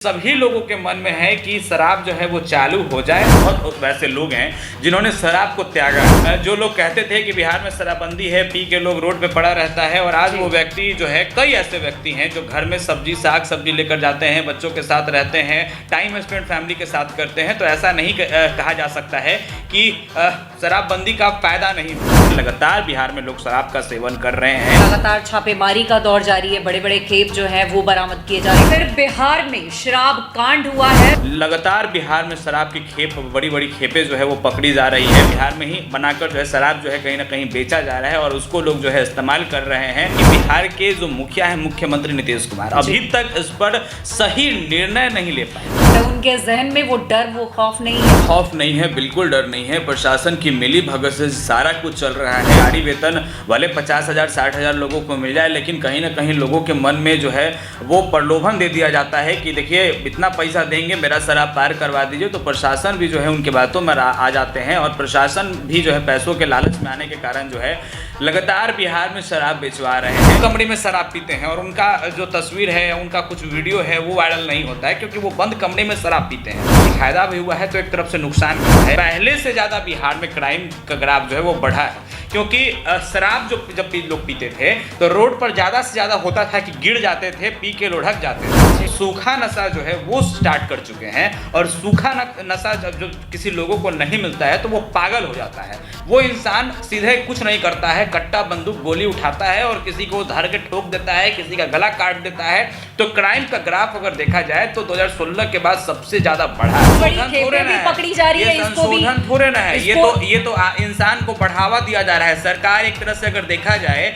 सभी लोगों के मन में है कि शराब जो है वो चालू हो जाए। बहुत वैसे लोग हैं जिन्होंने शराब को त्यागा। जो लोग कहते थे कि बिहार में शराबबंदी है, पी के लोग रोड पे पड़ा रहता है, और आज वो व्यक्ति जो है, कई ऐसे व्यक्ति हैं जो घर में साग सब्जी लेकर जाते हैं, बच्चों के साथ रहते हैं, टाइम स्पेंड फैमिली के साथ करते हैं। तो ऐसा नहीं कहा जा सकता है कि शराबबंदी का फायदा नहीं हो। लगातार बिहार में लोग शराब का सेवन कर रहे हैं। लगातार छापेमारी का दौर जारी है, बड़े बड़े खेप जो है वो बरामद किए जा रहे हैं। फिर बिहार में शराब कांड हुआ है। लगातार बिहार में शराब की खेप, बड़ी बड़ी खेपें जो है वो पकड़ी जा रही है। बिहार में ही बनाकर जो है शराब जो है कहीं ना कहीं बेचा जा रहा है और उसको लोग जो है इस्तेमाल कर रहे हैं। कि बिहार के जो मुखिया है, मुख्यमंत्री नीतीश कुमार, अभी तक इस पर सही निर्णय नहीं ले पाए। तो उनके जहन में वो डर, वो खौफ नहीं है। खौफ नहीं है, बिल्कुल डर नहीं है। प्रशासन की मिली भगत से सारा कुछ चल रहा है। गाड़ी वेतन वाले 50,000 60,000 लोगों को मिल जाए, लेकिन कहीं ना कहीं लोगों के मन में जो है वो प्रलोभन दे दिया जाता है कि देखिए इतना पैसा देंगे, मेरा शराब पार करवा दीजिए। तो प्रशासन भी जो है उनके बातों में आ जाते हैं, और प्रशासन भी जो है पैसों के लालच में आने के कारण जो है लगातार बिहार में शराब बेचवा रहे हैं। कमरे में शराब पीते हैं और उनका जो तस्वीर है, उनका कुछ वीडियो है, वो वायरल नहीं होता है क्योंकि वो बंद कमरे में शराब पीते हैं। फायदा भी हुआ है तो एक तरफ से नुकसान भी है। पहले से ज़्यादा बिहार में क्राइम का ग्राफ जो है वो बढ़ा है, क्योंकि शराब जब लोग पीते थे तो रोड पर ज़्यादा से ज़्यादा होता था कि गिर जाते थे, पी के लुढ़क जाते थे। सूखा नशा जो है वो स्टार्ट कर चुके हैं, और सूखा नशा जब किसी लोगों को नहीं मिलता है तो वो पागल हो जाता है। वो इंसान सीधे कुछ नहीं करता है, कट्टा बंदूक गोली उठाता है और किसी को धर के ठोक देता है, किसी का गला काट देता है। तो क्राइम का ग्राफ अगर देखा जाए तो 2016 के बाद सबसे ज्यादा बढ़ा है। पकड़ी जा रही है, संशोधन थोड़े ना है, ये तो इंसान को बढ़ावा दिया जा रहा है। सरकार एक तरह से अगर देखा जाए,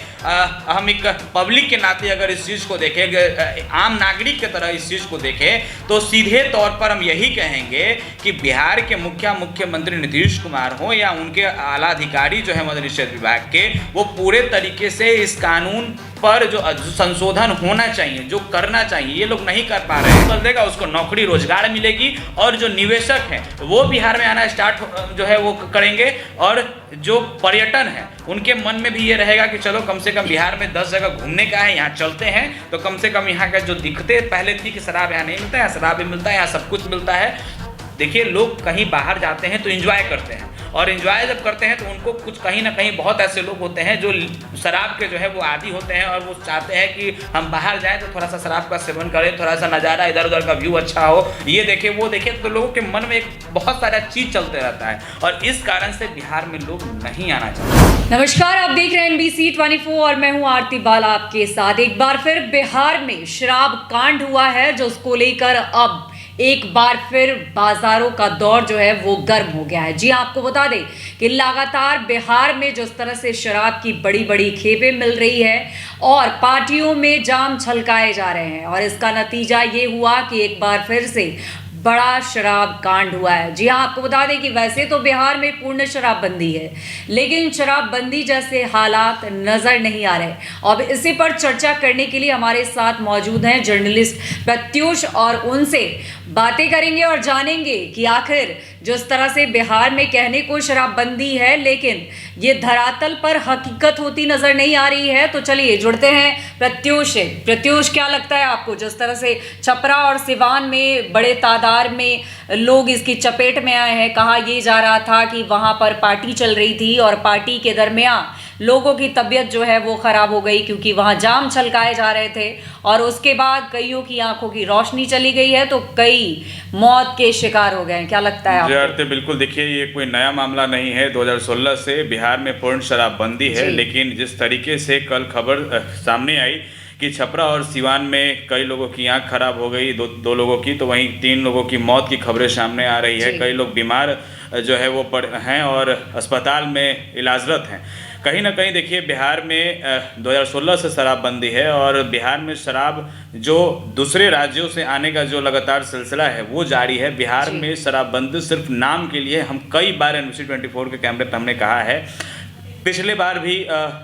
हम एक पब्लिक के नाते अगर इस चीज को देखें, आम नागरिक की तरह इस चीज को देखें, तो सीधे तौर पर हम यही कहेंगे कि बिहार के मुख्यमंत्री नीतीश कुमार हो या उनके आला अधिकारी जो है मद्य निषेध विभाग के, वो पूरे तरीके से इस कानून पर जो संशोधन होना चाहिए, जो करना चाहिए, ये लोग नहीं कर पा रहे हैं। कर देगा उसको नौकरी रोजगार मिलेगी, और जो निवेशक हैं वो बिहार में आना स्टार्ट जो है वो करेंगे, और जो पर्यटन है उनके मन में भी ये रहेगा कि चलो कम से कम बिहार में 10 जगह घूमने का है, यहाँ चलते हैं तो कम से कम यहाँ का जो दिखते पहले थी कि शराब यहाँ नहीं मिलता है, यहाँ शराब भी मिलता है, यहाँ सब कुछ मिलता है। देखिए, लोग कहीं बाहर जाते हैं तो एंजॉय करते हैं, और एंजॉय जब करते हैं तो उनको कुछ कहीं ना कहीं बहुत ऐसे लोग होते हैं जो शराब के जो है वो आदी होते हैं, और वो चाहते हैं कि हम बाहर जाएं तो थोड़ा सा शराब का सेवन करें, थोड़ा सा नज़ारा इधर उधर का व्यू अच्छा हो, ये देखें वो देखें। तो लोगों के मन में एक बहुत सारा चीज़ चलते रहता है, और इस कारण से बिहार में लोग नहीं आना चाहते। नमस्कार, आप देख रहे हैं NBC 24 और मैं हूं आरती बाला आपके साथ। एक बार फिर बिहार में शराब कांड हुआ है, जो उसको लेकर अब एक बार फिर बाजारों का दौर जो है वो गर्म हो गया है। जी आपको बता दें कि लगातार बिहार में जिस तरह से शराब की बड़ी बड़ी खेपें मिल रही है और पार्टियों में जाम छलकाए जा रहे हैं, और इसका नतीजा ये हुआ कि एक बार फिर से बड़ा शराब कांड हुआ है। जी हाँ, आपको बता दें कि वैसे तो बिहार में पूर्ण शराबबंदी है, लेकिन शराबबंदी जैसे हालात नजर नहीं आ रहे। अब इसी पर चर्चा करने के लिए हमारे साथ मौजूद हैं जर्नलिस्ट प्रत्युष, और उनसे बातें करेंगे और जानेंगे कि आखिर जिस तरह से बिहार में कहने को शराबबंदी है, लेकिन ये धरातल पर हकीकत होती नजर नहीं आ रही है। तो चलिए जुड़ते हैं प्रत्युष से। प्रत्युष, क्या लगता है आपको, जिस तरह से छपरा और सिवान में बड़े तादाद में लोग इसकी चपेट में आए हैं? कहा यह जा रहा था कि वहां पर पार्टी चल रही थी और पार्टी के दरमियान लोगों की तबीयत जो है वो खराब हो गई, क्योंकि वहां जाम छलकाए जा रहे थे, और उसके बाद कईयों की आंखों की रोशनी चली गई है, तो कई मौत के शिकार हो गए हैं। क्या लगता है आपको? बिल्कुल, देखिए ये कोई नया मामला नहीं है। 2016 से बिहार में पूर्ण शराबबंदी है, लेकिन जिस तरीके से कल खबर सामने आई कि छपरा और सिवान में कई लोगों की आंख खराब हो गई, दो लोगों की, तो वहीं 3 लोगों की मौत की खबरें सामने आ रही है। कई लोग बीमार जो है वो हैं और अस्पताल में इलाजरत हैं। कहीं ना कहीं देखिए, बिहार में 2016 से शराबबंदी है, और बिहार में शराब जो दूसरे राज्यों से आने का जो लगातार सिलसिला है वो जारी है। बिहार में शराबबंदी सिर्फ नाम के लिए, हम कई बार NBC 24 के कैमरे पर हमने कहा है पिछले बार भी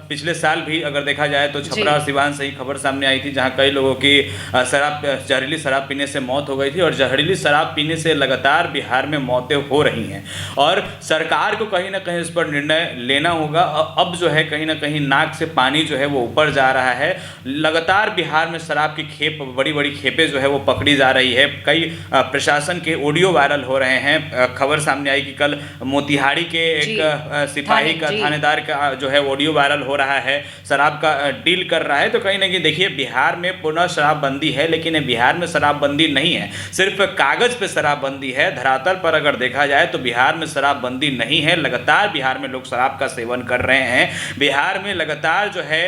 पिछले साल भी अगर देखा जाए तो छपरा और सिवान से ही खबर सामने आई थी, जहां कई लोगों की जहरीली शराब पीने से मौत हो गई थी। और जहरीली शराब पीने से लगातार बिहार में मौतें हो रही हैं और सरकार को कहीं ना कहीं इस पर निर्णय लेना होगा। अब जो है कहीं ना कहीं नाक से पानी जो है वो ऊपर जा रहा है। लगातार बिहार में शराब की खेप, बड़ी बड़ी खेपें जो है वो पकड़ी जा रही है। कई प्रशासन के ऑडियो वायरल हो रहे हैं। खबर सामने आई कि कल मोतिहारी के एक सिपाही का, थानेदार का जो है ऑडियो वायरल हो रहा है, शराब का डील कर रहा है। तो कहीं ना कहीं देखिए बिहार में पुनः शराबबंदी है, लेकिन बिहार में शराबबंदी नहीं है, सिर्फ कागज पे शराबबंदी है। धरातल पर अगर देखा जाए तो बिहार में शराबबंदी नहीं है। लगातार बिहार में लोग शराब का सेवन कर रहे हैं। बिहार में लगातार जो है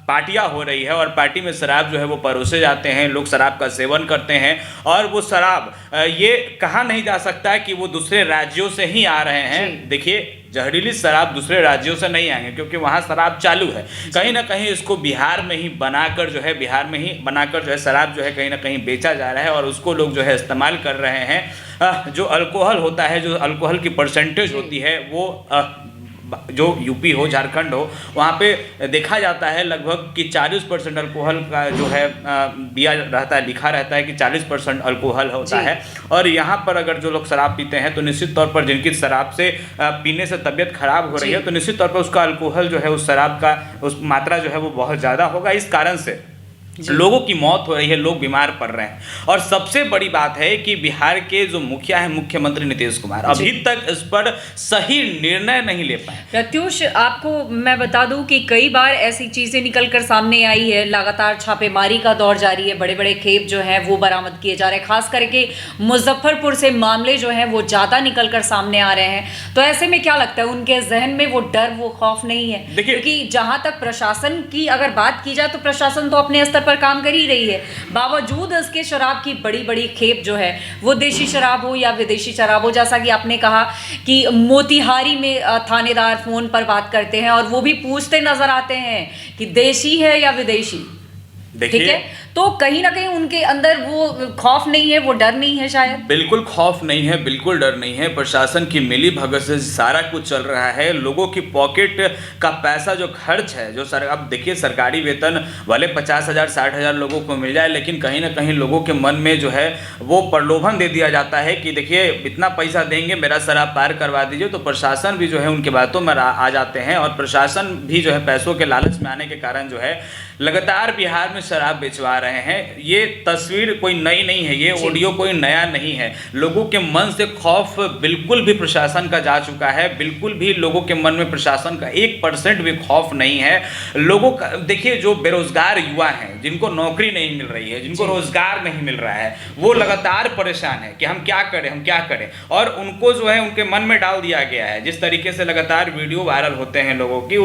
पार्टियां हो रही है और पार्टी में शराब जो है वो परोसे जाते हैं, लोग शराब का सेवन करते हैं। और वो शराब ये कहा नहीं जा सकता कि वो दूसरे राज्यों से ही आ रहे हैं। देखिए जहरीली शराब दूसरे राज्यों से नहीं आएंगे क्योंकि वहाँ शराब चालू है। कहीं ना कहीं इसको बिहार में ही बनाकर जो है शराब जो है कहीं ना कहीं बेचा जा रहा है और उसको लोग जो है इस्तेमाल कर रहे हैं। जो अल्कोहल होता है, जो अल्कोहल की परसेंटेज होती है वो जो यूपी हो, झारखंड हो, वहाँ पे देखा जाता है लगभग कि 40% अल्कोहल का जो है दिया रहता है, लिखा रहता है कि 40% अल्कोहल होता है। और यहाँ पर अगर जो लोग शराब पीते हैं तो निश्चित तौर पर जिनकी शराब से पीने से तबीयत खराब हो रही है तो निश्चित तौर पर उसका अल्कोहल जो है, उस शराब का उस मात्रा जो है वो बहुत ज़्यादा होगा। इस कारण से लोगों की मौत हो रही है, लोग बीमार पड़ रहे हैं। और सबसे बड़ी बात है कि बिहार के जो मुखिया हैं, मुख्यमंत्री नीतीश कुमार, अभी तक इस पर सही निर्णय नहीं ले पाए। प्रत्युष, आपको मैं बता दूं कि कई बार ऐसी चीजें निकलकर सामने आई है। लगातार छापेमारी का दौर जारी है, बड़े बड़े खेप जो हैं वो बरामद किए जा रहे हैं। खास करके मुजफ्फरपुर से मामले जो हैं वो ज्यादा निकलकर सामने आ रहे हैं। तो ऐसे में क्या लगता है उनके जहन में वो डर, वो खौफ नहीं है? क्योंकि जहां तक प्रशासन की अगर बात की जाए तो प्रशासन तो अपने स्तर पर काम कर ही रही है, बावजूद इसके शराब की बड़ी बड़ी खेप जो है वो देशी शराब हो या विदेशी शराब हो। जैसा कि आपने कहा कि मोतिहारी में थानेदार फोन पर बात करते हैं और वो भी पूछते नजर आते हैं कि देशी है या विदेशी। ठीक है, तो कहीं ना कहीं उनके अंदर वो खौफ नहीं है, वो डर नहीं है शायद। बिल्कुल खौफ नहीं है, बिल्कुल डर नहीं है। प्रशासन की मिली भगत से सारा कुछ चल रहा है। लोगों की पॉकेट का पैसा जो खर्च है, जो अब देखिए सरकारी वेतन वाले 50,000 60,000 लोगों को मिल जाए, लेकिन कहीं ना कहीं लोगों के मन में जो है वो प्रलोभन दे दिया जाता है कि देखिए इतना पैसा देंगे, मेरा शराब पार करवा दीजिए। तो प्रशासन भी जो है उनकी बातों में आ जाते हैं और प्रशासन भी जो है पैसों के लालच में आने के कारण जो है लगातार बिहार में शराब बेचवा रहे हैं। ये तस्वीर कोई नई नहीं है, ये ऑडियो कोई नया नहीं है। लोगों के मन से खौफ बिल्कुल भी प्रशासन का जा चुका है। बिल्कुल भी लोगों के मन में प्रशासन का 1% भी खौफ नहीं है। लोगों का देखिए, जो बेरोजगार युवा हैं, जिनको नौकरी नहीं मिल रही है, जिनको रोजगार नहीं मिल रहा है, वो लगातार परेशान है कि हम क्या करें। और उनको जो है उनके मन में डाल दिया गया है। जिस तरीके से लगातार वीडियो वायरल होते हैं लोगों की,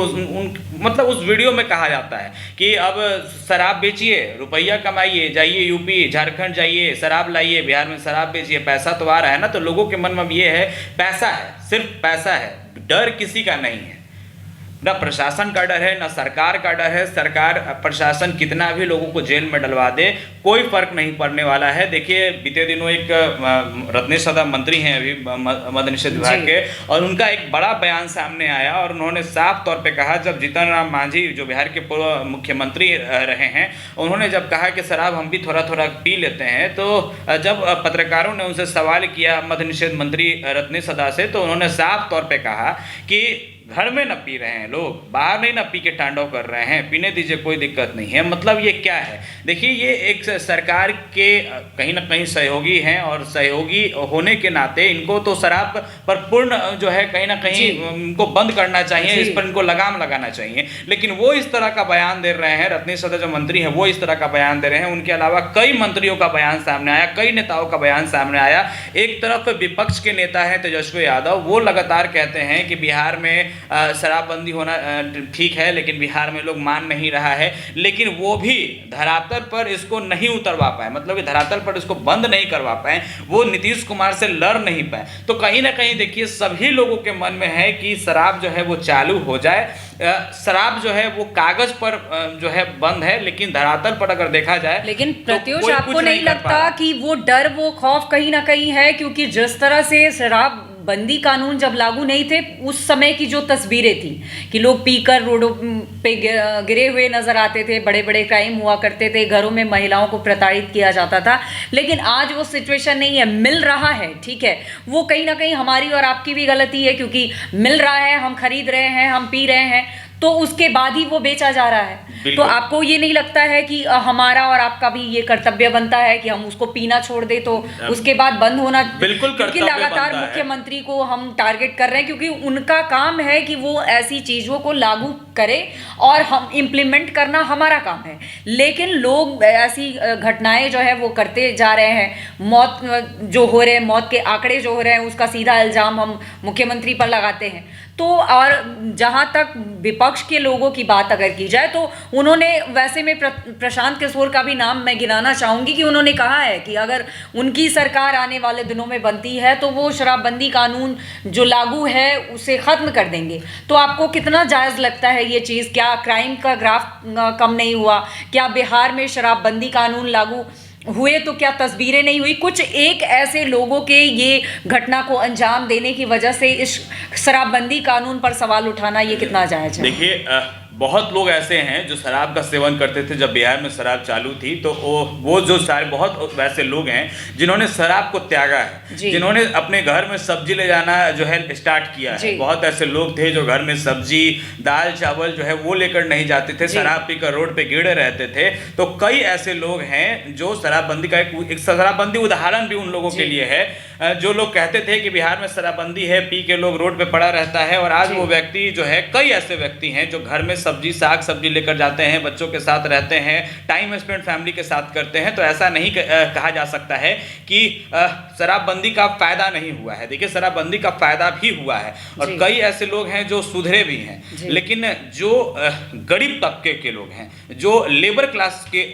मतलब उस वीडियो में कहा जाता है कि अब शराब बेचिए, रुपया कमाइए, जाइए यूपी झारखंड जाइए, शराब लाइए, बिहार में शराब बेचिए, पैसा तो आ रहा है ना। तो लोगों के मन में ये है, पैसा है, सिर्फ पैसा है, डर किसी का नहीं है। ना प्रशासन का डर है, ना सरकार का डर है। सरकार प्रशासन कितना भी लोगों को जेल में डलवा दे, कोई फर्क नहीं पड़ने वाला है। देखिए बीते दिनों एक रत्नेश सदा मंत्री हैं अभी मद्य निषेध विभाग के, और उनका एक बड़ा बयान सामने आया और उन्होंने साफ तौर पे कहा, जब जीतन राम मांझी जो बिहार के पूर्व मुख्यमंत्री रहे हैं, उन्होंने जब कहा कि शराब हम भी थोड़ा थोड़ा पी लेते हैं, तो जब पत्रकारों ने उनसे सवाल किया मद्य निषेध मंत्री रत्नेश सदा से, तो उन्होंने साफ तौर पर कहा कि घर में न पी रहे हैं लोग, बाहर नहीं न पी के तांडव कर रहे हैं, पीने दीजिए, कोई दिक्कत नहीं है। मतलब ये क्या है? देखिए ये एक सरकार के कहीं ना कहीं सहयोगी हैं और सहयोगी होने के नाते इनको तो शराब पर पूर्ण जो है कहीं ना कहीं इनको बंद करना चाहिए, इस पर इनको लगाम लगाना चाहिए। लेकिन वो इस तरह का बयान दे रहे हैं, रत्नेश सदा जो मंत्री हैं वो इस तरह का बयान दे रहे हैं। उनके अलावा कई मंत्रियों का बयान सामने आया, कई नेताओं का बयान सामने आया। एक तरफ विपक्ष के नेता हैं तेजस्वी यादव, वो लगातार कहते हैं कि बिहार में शराबबंदी होना ठीक है, लेकिन बिहार में लोग मान नहीं रहा है। लेकिन वो भी धरातल पर इसको नहीं उतरवा पाए, मतलब कि धरातल पर इसको बंद नहीं करवा पाए, वो नीतीश कुमार से लड़ नहीं पाए। तो कहीं ना कहीं देखिए सभी लोगों के मन में है कि शराब जो है वो चालू हो जाए। शराब जो है वो कागज पर जो है बंद है, लेकिन धरातल पर अगर देखा जाए, लेकिन प्रत्युष आपको नहीं लगता कि वो डर, वो खौफ कहीं ना कहीं है? क्योंकि जिस तरह से शराब बंदी कानून जब लागू नहीं थे उस समय की जो तस्वीरें थी कि लोग पीकर रोडों पे गिरे हुए नजर आते थे, बड़े बड़े क्राइम हुआ करते थे, घरों में महिलाओं को प्रताड़ित किया जाता था, लेकिन आज वो सिचुएशन नहीं है। मिल रहा है, ठीक है, वो कहीं ना कहीं हमारी और आपकी भी गलती है, क्योंकि मिल रहा है, हम खरीद रहे हैं, हम पी रहे हैं, तो उसके बाद ही वो बेचा जा रहा है। तो आपको ये नहीं लगता है कि हमारा और आपका भी ये कर्तव्य बनता है कि हम उसको पीना छोड़ दे तो उसके बाद बंद होना? बिल्कुल, क्योंकि लगातार मुख्यमंत्री को हम टारगेट कर रहे हैं, क्योंकि उनका काम है कि वो ऐसी चीजों को लागू करे और हम इम्प्लीमेंट करना हमारा काम है, लेकिन लोग ऐसी घटनाएं जो है वो करते जा रहे हैं। मौत जो हो रहे हैं, मौत के आंकड़े जो हो रहे हैं, उसका सीधा इल्जाम हम मुख्यमंत्री पर लगाते हैं। तो और जहां तक विपक्ष के लोगों की बात अगर की जाए तो उन्होंने, वैसे में प्रशांत किशोर का भी नाम मैं गिनाना चाहूंगी कि उन्होंने कहा है कि अगर उनकी सरकार आने वाले दिनों में बनती है तो वो शराबबंदी कानून जो लागू है उसे खत्म कर देंगे। तो आपको कितना जायज लगता है ये चीज़? क्या क्राइम का ग्राफ कम नहीं हुआ? क्या बिहार में शराबबंदी कानून लागू हुए तो क्या तस्वीरें नहीं हुई? कुछ एक ऐसे लोगों के ये घटना को अंजाम देने की वजह से इस शराबबंदी कानून पर सवाल उठाना ये कितना जायज है? देखिए, बहुत लोग ऐसे हैं जो शराब का सेवन करते थे जब बिहार में शराब चालू थी, तो वो जो सारे बहुत वैसे लोग हैं जिन्होंने शराब को त्यागा है, जिन्होंने अपने घर में सब्जी ले जाना जो है स्टार्ट किया है। बहुत ऐसे लोग थे जो घर में सब्जी, दाल, चावल जो है वो लेकर नहीं जाते थे, शराब पीकर रोड पे गिरे रहते थे। तो कई ऐसे लोग हैं जो शराबबंदी का एक शराबबंदी उदाहरण भी उन लोगों के लिए है, जो लोग कहते थे कि बिहार में शराबबंदी है, पी के लोग रोड पे पड़ा रहता है, और आज वो व्यक्ति जो है, कई ऐसे व्यक्ति हैं जो घर में सब्जी, साग सब्जी लेकर जाते हैं, बच्चों के साथ रहते हैं, टाइम स्पेंड फैमिली के साथ करते हैं। तो ऐसा नहीं कहा जा सकता है कि शराबबंदी का फायदा नहीं हुआ है। देखिए, शराबबंदी का फायदा भी हुआ है, और कई ऐसे लोग हैं जो सुधरे भी हैं, लेकिन जो गरीब तबके के लोग हैं, जो लेबर क्लास के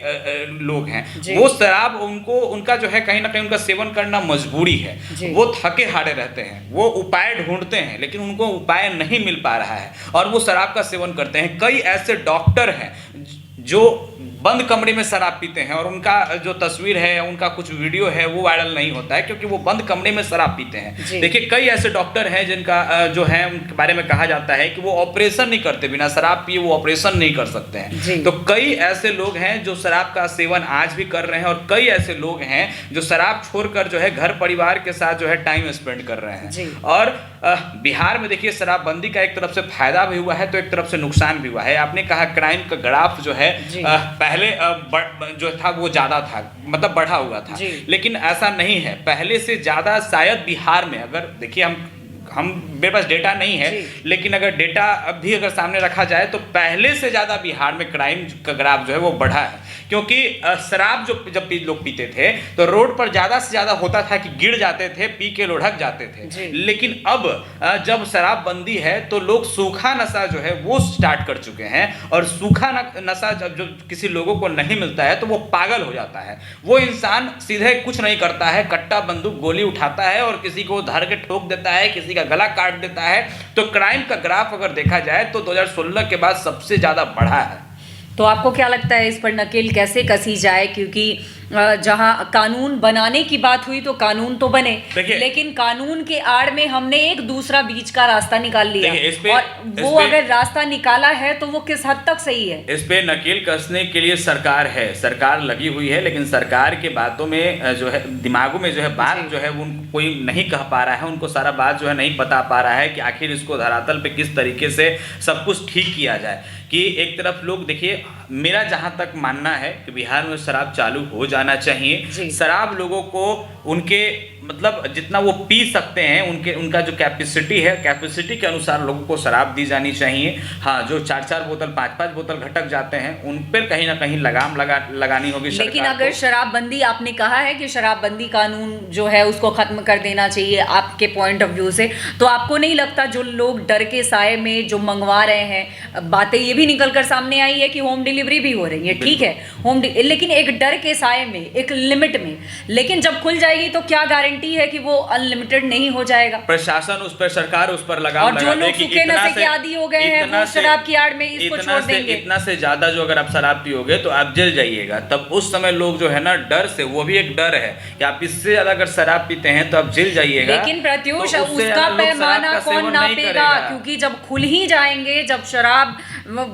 लोग हैं, वो शराब उनका जो है कहीं ना कहीं उनका सेवन करना मजबूरी है। वो थके हारे रहते हैं, वो उपाय ढूंढते हैं, लेकिन उनको उपाय नहीं मिल पा रहा है और वो शराब का सेवन करते हैं। कई ऐसे डॉक्टर हैं जो बंद कमरे में शराब पीते हैं, और उनका जो तस्वीर है, उनका कुछ वीडियो है, वो वायरल नहीं होता है क्योंकि वो बंद कमरे में शराब पीते हैं। देखिए, कई ऐसे डॉक्टर हैं जिनका जो है उनके बारे में कहा जाता है कि वो ऑपरेशन नहीं करते, बिना शराब पिए वो ऑपरेशन नहीं कर सकते हैं। तो कई ऐसे लोग हैं जो शराब का सेवन आज भी कर रहे हैं, और कई ऐसे लोग हैं जो शराब छोड़कर जो है घर परिवार के साथ जो है टाइम स्पेंड कर रहे हैं। और बिहार में देखिए, शराबबंदी का एक तरफ से फायदा भी हुआ है तो एक तरफ से नुकसान भी हुआ है। आपने कहा क्राइम का ग्राफ जो है पहले जो था वो ज्यादा था, मतलब बढ़ा हुआ था, लेकिन ऐसा नहीं है। पहले से ज्यादा शायद बिहार में, अगर देखिए हम मेरे पास डेटा नहीं है, लेकिन अगर डेटा अभी अगर सामने रखा जाए तो पहले से ज़्यादा बिहार में क्राइम का ग्राफ जो है वो बढ़ा है। क्योंकि शराब जब लोग पीते थे तो रोड पर ज़्यादा से ज़्यादा होता था कि गिर जाते थे, पी के लुढ़क जाते थे। लेकिन अब जब शराबबंदी है तो लोग सूखा नशा जो है वो स्टार्ट कर चुके हैं, और सूखा नशा जब किसी लोगों को नहीं मिलता है तो वो पागल हो जाता है। वो इंसान सीधे कुछ नहीं करता है, कट्टा, बंदूक, गोली उठाता है और किसी को धर के ठोक देता है, किसी का गला काट देता है। तो क्राइम का ग्राफ अगर देखा जाए तो 2016 के बाद सबसे ज्यादा बढ़ा है। तो आपको क्या लगता है इस पर नकेल कैसे कसी जाए? क्योंकि जहां कानून बनाने की बात हुई तो कानून तो बने, लेकिन कानून के आड़ में हमने एक दूसरा बीच का रास्ता निकाल लिया, और वो अगर रास्ता निकाला है तो वो किस हद तक सही है? इस पे नकेल कसने के लिए सरकार है, सरकार लगी हुई है, लेकिन सरकार के बातों में जो है, दिमागों में जो है बात जो है वो कोई नहीं कह पा रहा है, उनको सारा बात जो है नहीं बता पा रहा है कि आखिर इसको धरातल पे किस तरीके से सब कुछ ठीक किया जाए। कि एक तरफ लोग, देखिए, मेरा जहां तक मानना है कि बिहार में शराब चालू हो जाना चाहिए। शराब लोगों को उनके मतलब जितना वो पी सकते हैं, उनका जो कैपेसिटी है, कैपेसिटी के अनुसार लोगों को शराब दी जानी चाहिए। हाँ, जो 4-4 बोतल 5-5 बोतल घटक जाते हैं उन पर कहीं ना कहीं लगाम लगानी होगी सरकार। लेकिन अगर शराबबंदी, आपने कहा है कि शराबबंदी कानून जो है उसको खत्म कर देना चाहिए आपके पॉइंट ऑफ व्यू से, तो आपको नहीं लगता जो लोग डर के साए में जो मंगवा रहे हैं, बातें ये भी निकल कर सामने आई है कि होम डिलीवरी डिलीवरी भी हो रही है, ठीक है, लेकिन एक डर के साए में, एक लिमिट में। लेकिन जब खुल जाएगी तो क्या गारंटी है कि वो अनलिमिटेड नहीं हो जाएगा? प्रशासन उस पर, सरकार उस पर लगाम और जो लगा दे लोग कि सूखे नशे के आदी हो गए हैं वो शराब की आड़ में इसको छोड़ देंगे। इतना से ज्यादा जो अगर आप शराब पियोगे तो आप जेल जाइएगा। तब उस समय लोग जो है ना डर से, वो भी एक डर है कि आप इससे ज्यादा अगर शराब पीते हैं तो आप जेल जाइएगा। लेकिन प्रत्युष तो उससे उसका ज्यादा लोग पैमाना शराब का कौन सेवन नहीं नापेगा? करेगा। क्योंकि जब खुल ही जाएंगे, जब शराब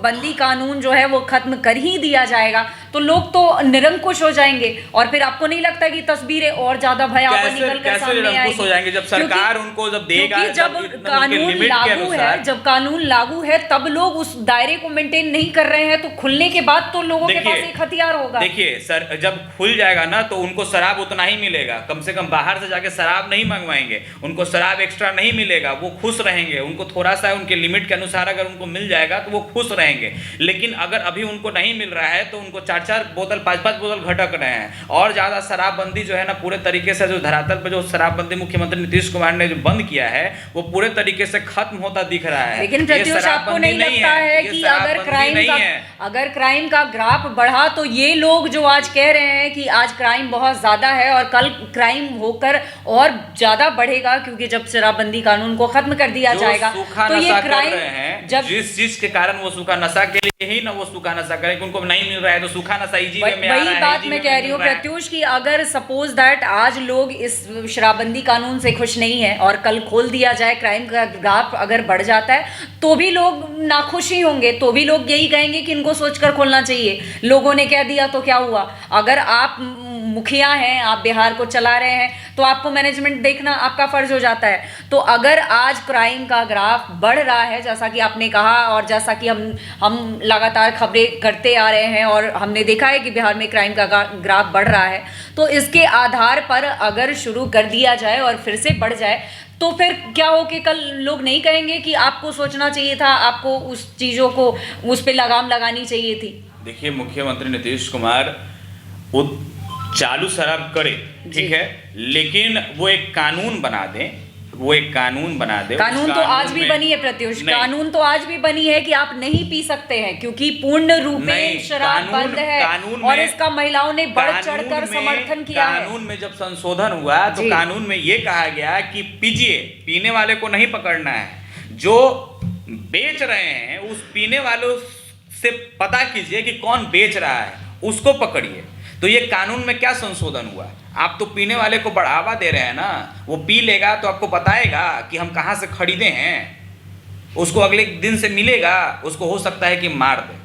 बंदी कानून जो है वो खत्म कर ही दिया जाएगा तो लोग तो निरंकुश हो जाएंगे। और फिर आपको नहीं लगता कि तस्वीरें और ज्यादा भयावह निकल कर सामने आएगी? हो जाएंगे जब सरकार उनको जब देगा, जब कानून लागू है, जब कानून लागू है तब लोग उस दायरे को मेंटेन नहीं कर रहे हैं, तो खुलने के बाद तो लोगों के पास एक हथियार होगा। देखिए सर, जब खुल जाएगा ना तो उनको शराब उतना ही मिलेगा, कम से कम बाहर से जाके शराब नहीं मंगवाएंगे, उनको शराब एक्स्ट्रा नहीं मिलेगा, वो खुश रहेंगे। उनको थोड़ा सा उनके लिमिट के अनुसार अगर उनको मिल जाएगा तो वो खुश रहेंगे। लेकिन अगर अभी उनको नहीं मिल रहा है तो उनको 4-4 बोतल, 5-5 बोतल घटक रहे हैं। और ज्यादा शराबबंदी जो है ना पूरे तरीके से, जो धरातल पर जो शराबबंदी मुख्यमंत्री नीतीश कुमार ने जो बंद किया है वो पूरे तरीके से खत्म होता दिख रहा है। लेकिन प्रत्युष आपको नहीं लगता है कि अगर क्राइम का ग्राफ बढ़ा तो ये लोग जो आज कह रहे हैं कि आज क्राइम बहुत ज्यादा है और कल क्राइम होकर और ज्यादा बढ़ेगा क्योंकि जब शराबबंदी कानून को खत्म कर दिया जाएगा तो ये क्राइम, जब जिस चीज के कारण वो सूखा नशा के लिए ही ना वो सूखा नशा करें, उनको नहीं मिल रहा है तो सूखा नशा इजी में आ रहा है। वही बात मैं कह रही हूँ प्रत्युष की अगर सपोज दैट आज लोग इस शराबबंदी कानून से खुश नहीं है और कल खोल दिया जाए, क्राइम का ग्राफ अगर बढ़ जाता है तो भी लोग नाखुश ही होंगे, तो भी लोग यही कहेंगे कि इनको सोचकर खोलना चाहिए। लोगों ने कह दिया तो क्या हुआ? अगर आप मुखिया हैं, आप बिहार को चला रहे हैं तो आपको मैनेजमेंट देखना आपका फर्ज हो जाता है। तो अगर आज क्राइम का ग्राफ बढ़ रहा है जैसा कि आपने कहा और जैसा कि हम लगातार खबरें करते आ रहे हैं और हमने देखा है कि बिहार में क्राइम का ग्राफ बढ़ रहा है, तो इसके आधार पर अगर शुरू कर दिया जाए और फिर से बढ़ जाए तो फिर क्या हो कि कल लोग नहीं कहेंगे कि आपको सोचना चाहिए था, आपको उस चीज़ों को उस पर लगाम लगानी चाहिए थी? देखिए, मुख्यमंत्री नीतीश कुमार चालू शराब करे, ठीक है, लेकिन वो एक कानून बना दे, कानून तो आज भी बनी है प्रत्युष, कानून तो आज भी बनी है कि आप नहीं पी सकते हैं क्योंकि पूर्ण रूप में शराब बंद है और इसका महिलाओं ने बढ़ चढ़कर समर्थन किया है। कानून में जब संशोधन हुआ तो कानून में ये कहा गया कि पीजिए, पीने वाले को नहीं पकड़ना है, जो बेच रहे हैं उस पीने वालों से पता कीजिए कि कौन बेच रहा है, उसको पकड़िए। तो ये कानून में क्या संशोधन हुआ? आप तो पीने वाले को बढ़ावा दे रहे हैं ना, वो पी लेगा तो आपको बताएगा कि हम कहाँ से खरीदे हैं, उसको अगले दिन से मिलेगा, उसको हो सकता है कि मार दे।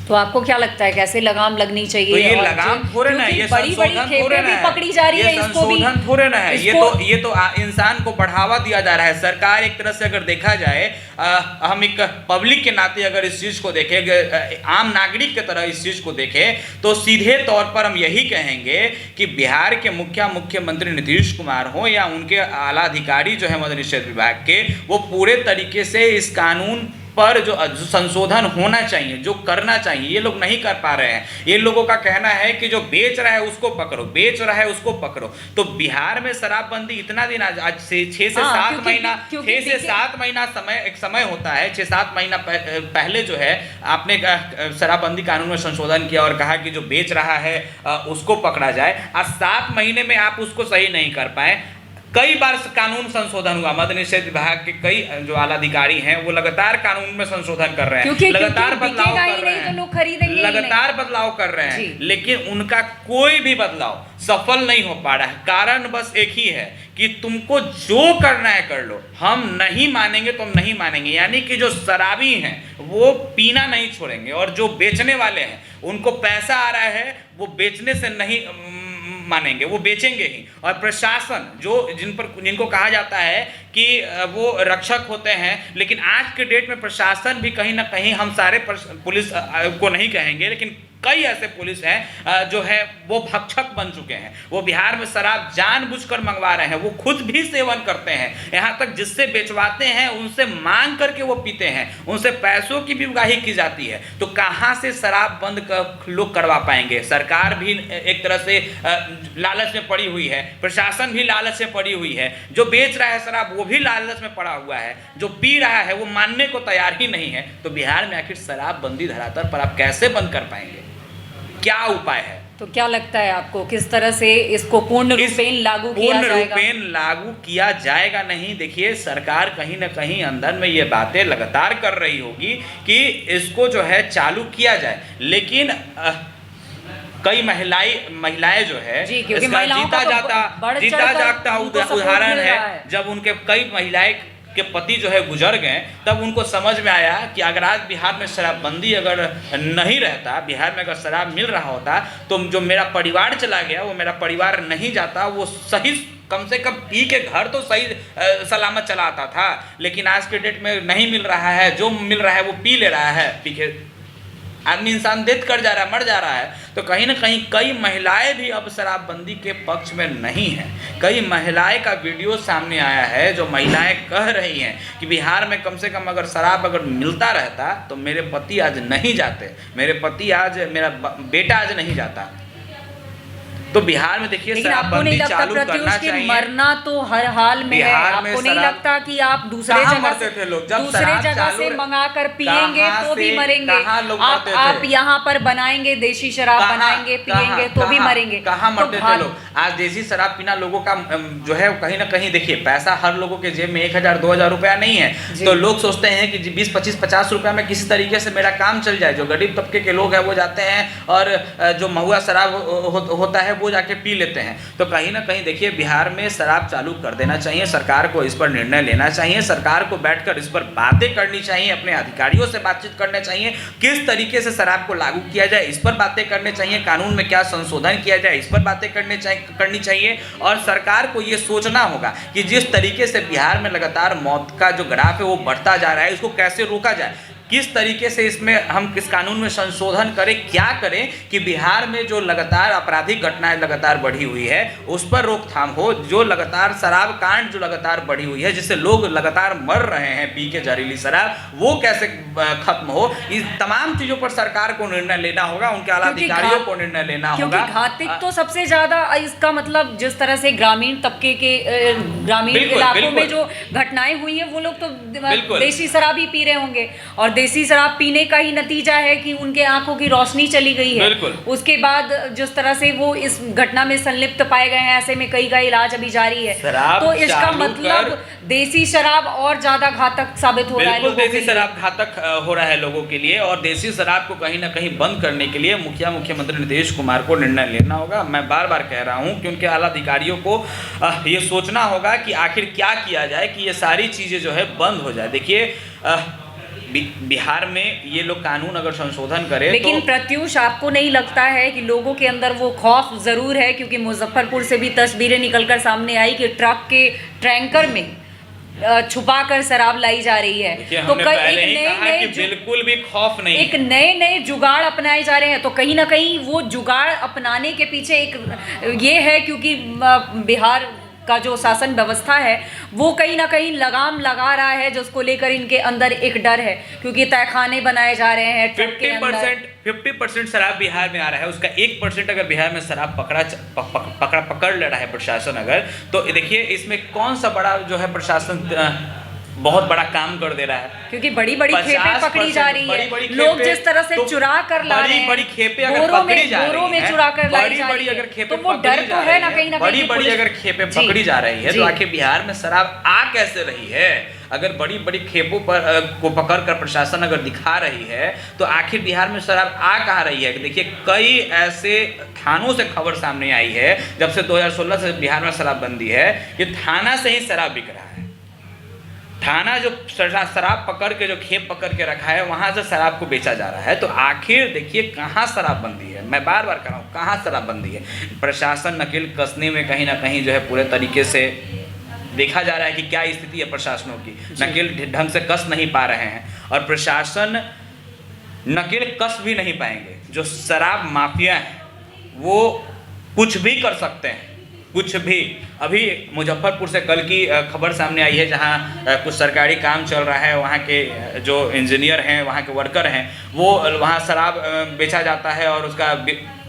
तो आपको क्या लगता है कैसे लगाम लगनी चाहिए? तो ये लगाम थोड़े ना है, ये संशोधन थोड़े ना है, पकड़ी जा रही है, ये संशोधन थोड़े ना है, ये तो इंसान को बढ़ावा दिया जा रहा है। सरकार एक तरह से अगर देखा जाए, हम एक पब्लिक के नाते अगर इस चीज को देखें, आम नागरिक की तरह इस चीज को देखें, तो सीधे तौर पर हम यही कहेंगे कि बिहार के मुख्यमंत्री नीतीश कुमार हो या उनके आला अधिकारी जो है मद्य निषेध विभाग के, वो पूरे तरीके से इस कानून पर जो संशोधन होना चाहिए, जो करना चाहिए, ये लोग नहीं कर पा रहे हैं। ये लोगों का कहना है कि जो बेच रहा है उसको पकड़ो, बेच रहा है उसको पकड़ो। तो बिहार में शराबबंदी इतना दिन, आज से 6 से 7 महीना, 6 से 7 महीना एक समय होता है, 6-7 महीना पहले जो है आपने शराबबंदी कानून में संशोधन किया और कहा कि जो बेच रहा है उसको पकड़ा जाए। आज 7 महीने में आप उसको सही नहीं कर पाए। कई बार कानून संशोधन हुआ, मद्य निषेध विभाग के कई जो आला अधिकारी हैं वो लगातार कानून में संशोधन कर रहे हैं, लगातार बदलाव कर रहे हैं, लगातार बदलाव कर रहे हैं, लेकिन उनका कोई भी बदलाव सफल नहीं हो पा रहा है। कारण बस एक ही है कि तुमको जो करना है कर लो, हम नहीं मानेंगे तो हम नहीं मानेंगे। यानी कि जो शराबी हैं वो पीना नहीं छोड़ेंगे और जो बेचने वाले हैं उनको पैसा आ रहा है, वो बेचने से नहीं मानेंगे, वो बेचेंगे ही। और प्रशासन जो जिनको कहा जाता है कि वो रक्षक होते हैं, लेकिन आज के डेट में प्रशासन भी कहीं ना कहीं, हम सारे पुलिस को नहीं कहेंगे, लेकिन कई ऐसे पुलिस हैं जो है वो भक्षक बन चुके हैं। वो बिहार में शराब जानबूझकर मंगवा रहे हैं, वो खुद भी सेवन करते हैं, यहाँ तक जिससे बेचवाते हैं उनसे मांग करके वो पीते हैं, उनसे पैसों की भी उगाही की जाती है। तो कहाँ से शराब बंद लोग करवा पाएंगे? सरकार भी एक तरह से लालच में पड़ी हुई है, प्रशासन भी लालच में पड़ी हुई है, जो बेच रहा है शराब वो भी लालच में पड़ा हुआ है, जो पी रहा है वो मानने को तैयार ही नहीं है। तो बिहार में आखिर शराबबंदी धरातल पर आप कैसे बंद कर पाएंगे? क्या उपाय है? तो क्या लगता है आपको, किस तरह से इसको पूर्ण रूपेण लागू किया जाएगा? नहीं, देखिए सरकार कहीं ना कहीं अंदर में ये बातें लगातार कर रही होगी कि इसको जो है चालू किया जाए, लेकिन कई महिलाएं जो है इसका जीता जागता उदाहरण है। जब उनके कई महिलाएं के पति जो है गुजर गए, तब उनको समझ में आया कि अगर आज बिहार में शराबबंदी अगर नहीं रहता, बिहार में अगर शराब मिल रहा होता, तो जो मेरा परिवार चला गया वो मेरा परिवार नहीं जाता, वो सही कम से कम पी के घर तो सही सलामत चला आता था। लेकिन आज के डेट में नहीं मिल रहा है, जो मिल रहा है वो पी ले रहा है, पी के आदमी इंसान डेथ कर जा रहा है, मर जा रहा है। तो कहीं ना कहीं कई महिलाएं भी अब शराबबंदी के पक्ष में नहीं हैं। कई महिलाएं का वीडियो सामने आया है जो महिलाएं कह रही हैं कि बिहार में कम से कम अगर शराब अगर मिलता रहता तो मेरे पति आज नहीं जाते, मेरा बेटा आज नहीं जाता। तो बिहार में देखिए शराबबंदी चालू करना चाहिए। मरना तो हर हाल में है। आपको नहीं लगता कि आप दूसरे जगह से मंगाकर पिएंगे तो भी मरेंगे? आप यहाँ पर बनाएंगे देसी शराब, बनाएंगे पिएंगे तो भी मरेंगे। कहाँ मरते थे लोग? आज देसी शराब पीना लोगों का जो है कहीं ना कहीं, देखिए पैसा हर लोगों के जेब में 1000-2000 रुपया नहीं है, तो लोग सोचते हैं कि 20-25-50 रुपया में किसी तरीके से मेरा काम चल जाए। जो गरीब तबके के लोग हैं वो जाते हैं और जो महुआ शराब होता है वो जाके पी लेते हैं। तो कहीं ना कहीं देखिए बिहार में शराब चालू कर देना चाहिए, सरकार को इस पर निर्णय लेना चाहिए, सरकार को बैठकर इस पर बातें करनी चाहिए, अपने अधिकारियों से बातचीत करनी चाहिए, किस तरीके से शराब को लागू किया जाए इस पर बातें करनी चाहिए, कानून में क्या संशोधन किया जाए इस पर बातें करनी चाहिए। और सरकार को ये सोचना होगा कि जिस तरीके से बिहार में लगातार मौत का जो ग्राफ है वो बढ़ता जा रहा है, इसको कैसे रोका जाए, किस तरीके से इसमें हम किस कानून में संशोधन करें, क्या करें कि बिहार में जो लगातार आपराधिक घटनाएं लगातार बढ़ी हुई है उस पर रोकथाम हो, जो लगातार शराब कांड जो लगातार बढ़ी हुई है जिससे लोग लगातार मर रहे हैं पी के जहरीली शराब, वो कैसे खत्म हो। इस तमाम चीजों पर सरकार को निर्णय लेना होगा, उनके आला अधिकारियों को निर्णय लेना होगा। घातिक तो सबसे ज्यादा इसका मतलब जिस तरह से ग्रामीण तबके के ग्रामीण इलाकों में जो घटनाएं हुई है वो लोग तो देसी शराब ही पी रहे होंगे, और देसी शराब पीने का ही नतीजा है कि उनके आंखों की रोशनी चली गई है। उसके बाद जिस तरह से वो इस घटना में संलिप्त पाए गए हैं, ऐसे में कई का इलाज अभी जारी है। तो इसका मतलब देसी शराब और ज्यादा घातक साबित हो रहा है। देसी शराब घातक हो रहा है लोगों के लिए, और देसी शराब को कहीं ना कहीं बंद करने के लिए मुख्यमंत्री नीतीश कुमार को निर्णय लेना होगा। मैं बार बार कह रहा हूं कि उनके आला अधिकारियों को ये सोचना होगा कि आखिर क्या किया जाए कि ये सारी चीजें जो है बंद हो जाए। देखिए बिहार में ये लोग कानून अगर संशोधन करें, लेकिन प्रत्युष आपको नहीं लगता है कि लोगों के अंदर वो खौफ जरूर है? क्योंकि मुजफ्फरपुर से भी तस्वीरें निकलकर सामने आई कि ट्रक के टैंकर में छुपा कर शराब लाई जा रही है। तो बिल्कुल भी खौफ नहीं, एक नए जुगाड़ अपनाए जा रहे हैं। तो कहीं ना कहीं वो जुगाड़ अपनाने के पीछे एक ये है क्योंकि बिहार का जो शासन व्यवस्था है वो कहीं ना कहीं लगाम लगा रहा है, जिसको लेकर इनके अंदर एक डर है, क्योंकि तहखाने बनाए जा रहे हैं। 50% शराब बिहार में आ रहा है, उसका 1% अगर बिहार में शराब पकड़ ले रहा है प्रशासन अगर, तो देखिए इसमें कौन सा बड़ा जो है प्रशासन बहुत बड़ा काम कर दे रहा है, क्योंकि बड़ी खेपें पकड़ी जा रही है। लोग जिस तरह से चुरा कर ला रहे हैं, बड़ी खेपें अगर पकड़ी जा रही है, में चुरा कर लाई जा रही है, अगर खेपें तो वो डर तो है ना कहीं ना कहीं। बड़ी अगर खेपें पकड़ी जा रही है तो आखिर बिहार में शराब आ कैसे रही है? अगर बड़ी खेपों पर को पकड़ कर प्रशासन अगर दिखा रही है तो आखिर बिहार में शराब आ कहाँ रही है? देखिए कई ऐसे थानों से खबर सामने आई है, जब से 2016 से बिहार में शराबबंदी है, ये थाना से ही शराब बिक रहा है। थाना जो शराब पकड़ के जो खेप पकड़ के रखा है वहां से शराब को बेचा जा रहा है। तो आखिर देखिए कहाँ शराबबंदी है? मैं बार बार कह रहा हूँ कहाँ शराबबंदी है? प्रशासन नकेल कसने में कहीं ना कहीं जो है पूरे तरीके से देखा जा रहा है कि क्या स्थिति है प्रशासनों की। नकेल ढंग से कस नहीं पा रहे हैं, और प्रशासन नकेल कस भी नहीं पाएंगे। जो शराब माफिया हैं वो कुछ भी कर सकते हैं, कुछ भी। अभी मुजफ्फरपुर से कल की खबर सामने आई है, जहां कुछ सरकारी काम चल रहा है, वहां के जो इंजीनियर हैं, वहां के वर्कर हैं, वो वहां शराब बेचा जाता है और उसका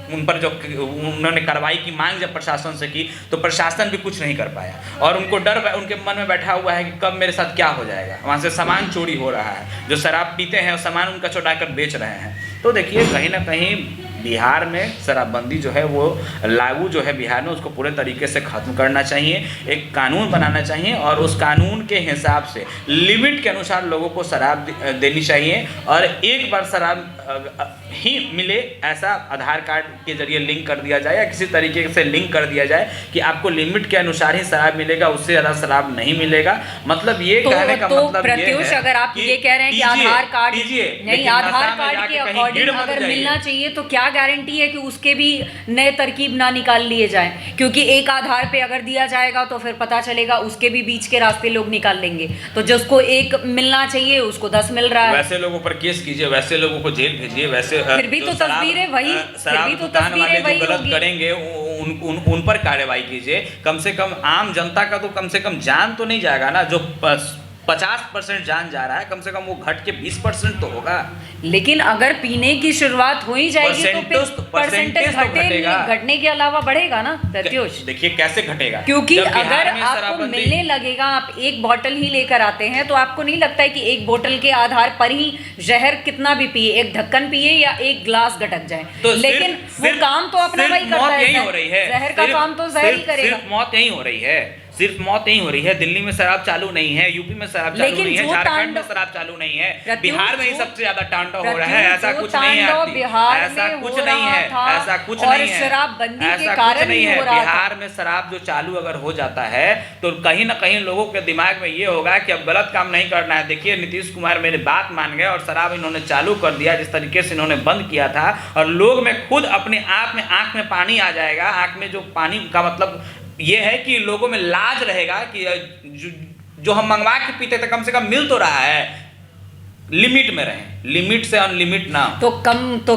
उन पर जो उन्होंने कार्रवाई की मांग जब प्रशासन से की तो प्रशासन भी कुछ नहीं कर पाया और उनको डर उनके मन में बैठा हुआ है कि कब मेरे साथ क्या हो जाएगा। वहाँ से सामान चोरी हो रहा है, जो शराब पीते हैं और सामान उनका चुरा कर बेच रहे हैं। तो देखिए कहीं ना कहीं बिहार में शराबबंदी जो है वो लागू जो है बिहार में, उसको पूरे तरीके से ख़त्म करना चाहिए, एक कानून बनाना चाहिए और उस कानून के हिसाब से लिमिट के अनुसार लोगों को शराब देनी चाहिए। और एक बार शराब ही मिले ऐसा आधार कार्ड के जरिए लिंक कर दिया जाए या किसी तरीके से लिंक कर दिया जाए कि आपको लिमिट के अनुसार ही शराब मिलेगा, उससे ज़्यादा शराब नहीं मिलेगा। मतलब ये कहने का मतलब प्रत्युष, अगर आप ये कह रहे हैं कि आधार कार्ड नहीं, आधार कार्ड के अकॉर्डिंग अगर मिलना चाहिए तो क्या गारंटी है कि उसके भी नए तरकीब ना निकाल लिए जाएं? क्योंकि एक आधार पे अगर दिया जाएगा तो फिर पता चलेगा उसके भी बीच के रास्ते लोग निकाल लेंगे। तो जिसको एक मिलना चाहिए उसको 10 मिल रहा है। वैसे लोगों पर केस कीजिए, वैसे लोगों को जेल भेजिए, वैसे फिर भी तो तस्वीरें वही, फिर भी तो तस्वीरें वही गलत करेंगे उन पर कार्रवाई कीजिए। कम से कम आम जनता का तो कम से कम जान तो नहीं जाएगा ना। जो 50% जान जा रहा है, कम से कम वो घट के 20% तो होगा। लेकिन अगर पीने की शुरुआत हो ही जाएगी तो फिर परसेंटेज घटने के अलावा बढ़ेगा ना प्रत्युष। देखिए कैसे घटेगा, क्योंकि अगर आपको मिलने लगेगा, आप एक बोतल ही लेकर आते हैं तो आपको नहीं लगता है कि एक बोतल के आधार पर ही जहर कितना भी पिए, एक ढक्कन पिए या एक ग्लास गटक जाए, तो लेकिन वो काम तो अपना वही करता है, जहर का काम तो जहर ही करेगा। सिर्फ मौत यही हो रही है, सिर्फ मौत नहीं हो रही है। दिल्ली में शराब चालू नहीं है, यूपी में शराब चालू नहीं है, झारखंड में शराब चालू नहीं है, बिहार में ही सबसे ज्यादा तांडव हो रहा है। ऐसा कुछ नहीं है, ऐसा कुछ नहीं है, ऐसा कुछ नहीं है, शराबबंदी के ऐसा कारण कुछ नहीं है। हो रहा बिहार में शराब जो चालू अगर हो जाता है तो कहीं ना कहीं लोगों के दिमाग में ये होगा कि अब गलत काम नहीं करना है। देखिए नीतीश कुमार मेरी बात मान गए और शराब इन्होंने चालू कर दिया, जिस तरीके से इन्होंने बंद किया था, और लोग में खुद अपने आप में आंख में पानी आ जाएगा। आंख में जो पानी का मतलब ये है कि लोगों में लाज रहेगा कि जो हम मंगवा के पीते थे कम से कम मिल तो रहा है, लिमिट में रहें, लिमिट से अनलिमिट ना। तो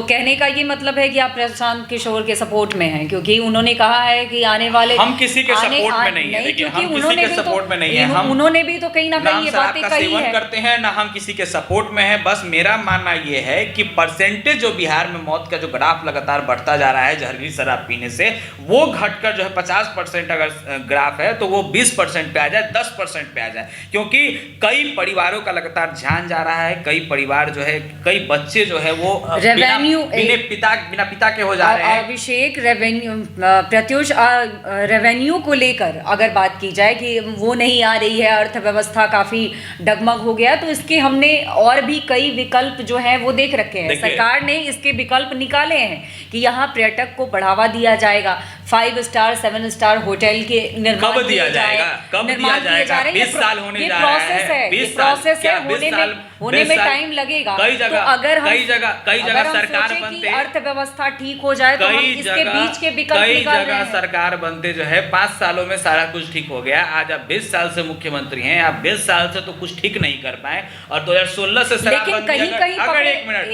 कहने का ये मतलब है कि आप प्रशांत किशोर के सपोर्ट में हैं, क्योंकि उन्होंने कहा है कि आने वाले हम किसी के सपोर्ट में नहीं है। देखिए हम किसी के सपोर्ट में नहीं है, हम उन्होंने भी तो कहीं ना कहीं ये बातें कही है, करते हैं ना हम किसी के सपोर्ट में है। बस मेरा मानना ये है कि परसेंटेज जो बिहार में मौत का जो ग्राफ लगातार बढ़ता जा रहा है जहरीली शराब पीने से, वो घटकर जो है 50% अगर ग्राफ है तो वो 20% पे आ जाए, 10% पे आ जाए। क्योंकि कई परिवारों का लगातार ध्यान जा रहा है, कई परिवार जो है, कई बच्चे जो है वो बिना पिता के हो जा रहे हैं। अभिषेक, प्रत्युष, रेवेन्यू को लेकर अगर बात की जाए कि वो नहीं आ रही है, अर्थव्यवस्था काफी डगमग हो गया, तो इसके हमने और भी कई विकल्प जो हैं वो देख रखे हैं। सरकार ने इसके विकल्प निकाले हैं कि यहाँ पर्यटक को बढ़ावा दिया जाएगा, 5 स्टार 7 स्टार होटल के निर्माण कब दिया जाएगा, कब दिया जाएगा? 20 साल होने जा रहा है, 20 प्रोसेस है, होने में टाइम लगेगा। कई जगह सरकार बनते, अर्थव्यवस्था ठीक हो जाए तो हम इसके बीच के विकल्प निकाल रहे हैं। सरकार बनते जो है 5 सालों में सारा कुछ ठीक हो गया। आज आप 20 साल से मुख्यमंत्री हैं, आप 20 साल से तो कुछ ठीक नहीं कर पाए। और 2016 से शराबबंदी, अगर 1 मिनट,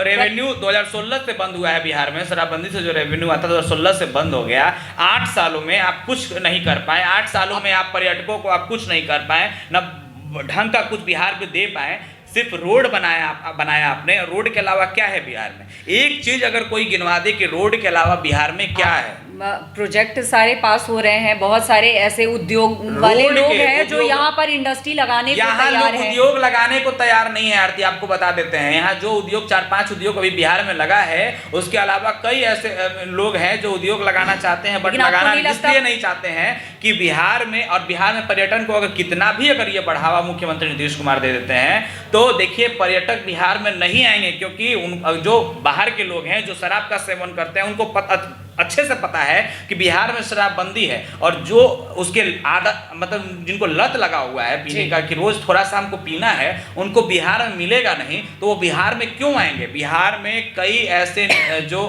रेवेन्यू 2016 से बंद हुआ है बिहार में, शराबबंदी से जो रेवेन्यू आता 2016 से बंद हो गया। 8 सालों में आप कुछ नहीं कर पाए, 8 सालों में आप पर्यटकों को आप कुछ नहीं कर पाए, न ढंग का कुछ बिहार में दे पाए। सिर्फ रोड बनाया आपने, रोड के अलावा क्या है बिहार में? एक चीज अगर कोई गिनवा दे कि रोड के अलावा बिहार में क्या है? प्रोजेक्ट सारे पास हो रहे हैं, बहुत सारे ऐसे उद्योग वाले लोग हैं जो यहाँ पर इंडस्ट्री लगाने को तैयार हैं। उद्योग लगाने को तैयार नहीं है आरती, आपको बता देते हैं। यहाँ जो उद्योग 4-5 उद्योग अभी बिहार में लगा है, उसके अलावा कई ऐसे लोग हैं जो उद्योग लगाना चाहते हैं, बट लगाना इसलिए नहीं चाहते हैं कि बिहार में, और बिहार में पर्यटन को अगर कितना भी अगर ये बढ़ावा मुख्यमंत्री नीतीश कुमार दे देते हैं तो देखिए पर्यटक बिहार में नहीं आएंगे, क्योंकि जो बाहर के लोग हैं जो शराब का सेवन करते हैं उनको अच्छे से पता है कि बिहार में शराबबंदी है, और जो उसके आदत मतलब जिनको लत लगा हुआ है पीने का कि रोज थोड़ा सा हमको पीना है, उनको बिहार में मिलेगा नहीं, तो वो बिहार में क्यों आएंगे? बिहार में कई ऐसे जो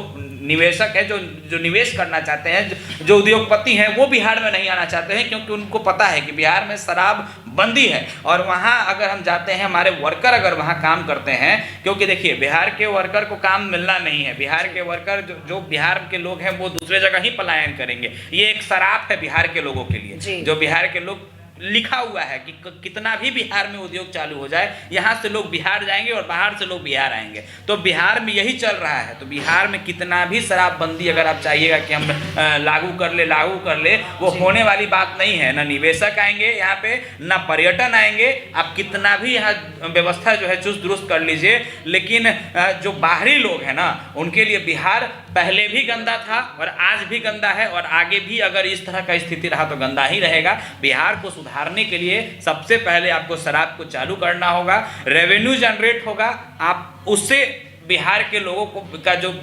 निवेशक है, जो निवेश करना चाहते हैं, जो उद्योगपति हैं, वो बिहार में नहीं आना चाहते हैं, क्योंकि उनको पता है कि बिहार में शराब बंदी है। और वहाँ अगर हम जाते हैं, हमारे वर्कर अगर वहाँ काम करते हैं, क्योंकि देखिए बिहार के वर्कर को काम मिलना नहीं है, बिहार के वर्कर जो बिहार के लोग हैं वो दूसरे जगह ही पलायन करेंगे। ये एक शराब है बिहार के लोगों के लिए। जो बिहार के लोग, लिखा हुआ है कि कितना भी बिहार में उद्योग चालू हो जाए, यहाँ से लोग बिहार जाएंगे और बाहर से लोग बिहार आएंगे। तो बिहार में यही चल रहा है। तो बिहार में कितना भी शराबबंदी अगर आप चाहिएगा कि हम लागू कर ले, वो होने वाली बात नहीं है। ना निवेशक आएंगे यहाँ पे, ना पर्यटन आएंगे। आप कितना भी यहाँ व्यवस्था जो है चुस्त दुरुस्त कर लीजिए, लेकिन जो बाहरी लोग हैं ना, उनके लिए बिहार पहले भी गंदा था और आज भी गंदा है, और आगे भी अगर इस तरह का स्थिति रहा तो गंदा ही रहेगा। बिहार को सुधारने के लिए सबसे पहले आपको शराब को चालू करना होगा, रेवेन्यू जनरेट होगा, आप उससे बिहार के लोगों को का जो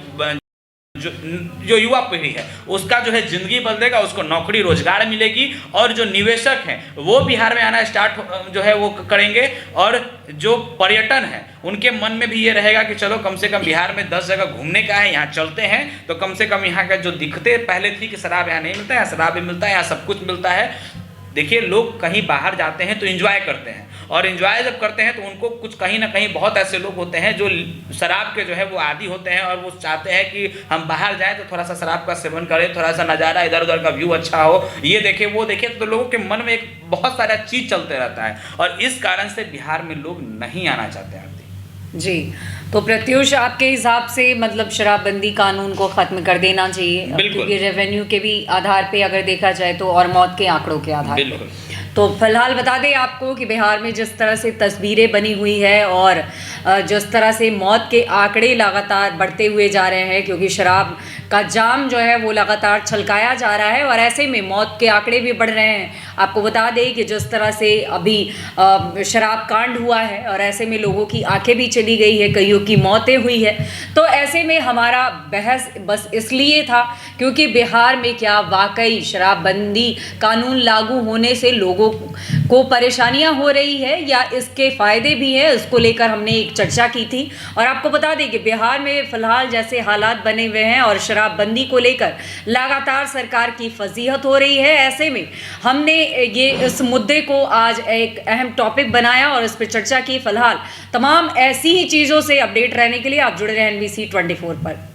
युवा पीढ़ी है उसका जो है जिंदगी बदलेगा, उसको नौकरी रोजगार मिलेगी, और जो निवेशक हैं वो बिहार में आना स्टार्ट जो है वो करेंगे, और जो पर्यटन है उनके मन में भी ये रहेगा कि चलो कम से कम बिहार में 10 जगह घूमने का है, यहाँ चलते हैं, तो कम से कम यहाँ का जो दिक्कतें पहले थी कि शराब यहाँ नहीं मिलता है, यहाँ शराब भी मिलता है, यहाँ सब कुछ मिलता है। देखिए लोग कहीं बाहर जाते हैं तो एंजॉय करते हैं, और एंजॉय जब करते हैं तो उनको कुछ कहीं ना कहीं बहुत ऐसे लोग होते हैं जो शराब के जो है वो आदी होते हैं, और वो चाहते हैं कि हम बाहर जाएं तो थोड़ा सा शराब का सेवन करें, थोड़ा सा नज़ारा इधर उधर का व्यू अच्छा हो, ये देखें वो देखें। तो लोगों के मन में एक बहुत सारा चीज़ चलते रहता है, और इस कारण से बिहार में लोग नहीं आना चाहते हैं। जी, तो प्रत्युष आपके हिसाब से मतलब शराबबंदी कानून को खत्म कर देना चाहिए, क्योंकि रेवेन्यू के भी आधार पे अगर देखा जाए तो, और मौत के आंकड़ों के आधार पे। तो फिलहाल बता दें आपको कि बिहार में जिस तरह से तस्वीरें बनी हुई है और जिस तरह से मौत के आंकड़े लगातार बढ़ते हुए जा रहे हैं, क्योंकि शराब का जाम जो है वो लगातार छलकाया जा रहा है, और ऐसे में मौत के आंकड़े भी बढ़ रहे हैं। आपको बता दें कि जिस तरह से अभी शराब कांड हुआ है और ऐसे में लोगों की आंखें भी चली गई है, कईयों की मौतें हुई है। तो ऐसे में हमारा बहस बस इसलिए था क्योंकि बिहार में क्या वाकई शराबबंदी कानून लागू होने से लोगों को परेशानियां हो रही है या इसके फायदे भी हैं, इसको लेकर हमने एक चर्चा की थी। और आपको बता दें कि बिहार में फिलहाल जैसे हालात बने हुए हैं और शराबबंदी को लेकर लगातार सरकार की फजीहत हो रही है, ऐसे में हमने ये इस मुद्दे को आज एक अहम टॉपिक बनाया और इस पर चर्चा की। फिलहाल तमाम ऐसी ही चीज़ों से अपडेट रहने के लिए आप जुड़े रहें NBC 24 पर।